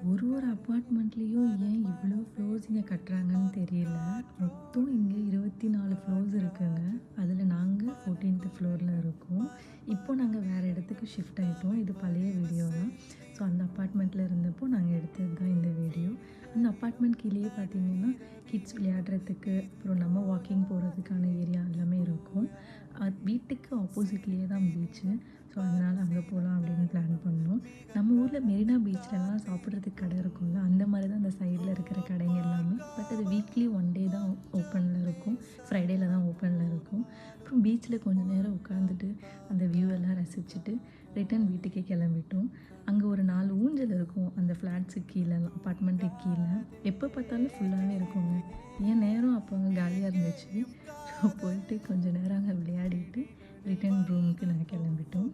ஒரு அப்பார்ட்மெண்ட்லேயும் ஏன் இவ்வளோ ஃப்ளோர்ஸ் இங்கே கட்டுறாங்கன்னு தெரியல. மொத்தம் இங்கே 24 ஃப்ளோர்ஸ் இருக்குங்க. அதில் நாங்கள் 14th ஃப்ளோரில் இருக்கோம். இப்போ நாங்கள் வேறு இடத்துக்கு ஷிஃப்ட் ஆகிட்டோம். இது பழைய வீடியோ தான். ஸோ அந்த அப்பார்ட்மெண்ட்டில் இருந்தப்போ நாங்கள் எடுத்தது தான் இந்த வீடியோ. அந்த அப்பார்ட்மெண்ட் கீழேயே பார்த்தீங்கன்னா கிட்ஸ் விளையாடுறதுக்கு, அப்புறம் நம்ம வாக்கிங் போகிறதுக்கான ஏரியா எல்லாமே இருக்கும். வீட்டுக்கு ஆப்போசிட்லேயே தான் பீச்சு. ஸோ அதனால் அங்கே போகலாம் அப்படின்னு பிளான் பண்ணோம். நம்ம ஊரில் மெரினா பீச்லலாம் சாப்பிட்றதுக்கு கடை இருக்கும்ல, அந்த மாதிரி தான் அந்த சைடில் இருக்கிற கடைங்க எல்லாமே. பட் அது வீக்லி 1 டே தான் ஓப்பனில் இருக்கும். ஃப்ரைடேல தான் ஓப்பனில் இருக்கும். அப்புறம் பீச்சில் கொஞ்சம் நேரம் உட்காந்துட்டு அந்த வியூ எல்லாம் ரசிச்சுட்டு ரிட்டர்ன் வீட்டுக்கே கிளம்பிட்டோம். அங்கே ஒரு 4 ஊஞ்சல் இருக்கும் அந்த ஃப்ளாட்ஸுக்கு கீழேலாம், அப்பார்ட்மெண்ட்டுக்கு கீழே. எப்போ பார்த்தாலும் ஃபுல்லாகவே இருக்குங்க. என் நேரம் அப்போ அங்கே காலியாக இருந்துச்சு. ஸோ போயிட்டு கொஞ்சம் நேரம் அங்கே விளையாடிட்டு ரிட்டர்ன் ரூமுக்கு நாங்கள் கிளம்பிட்டோம்.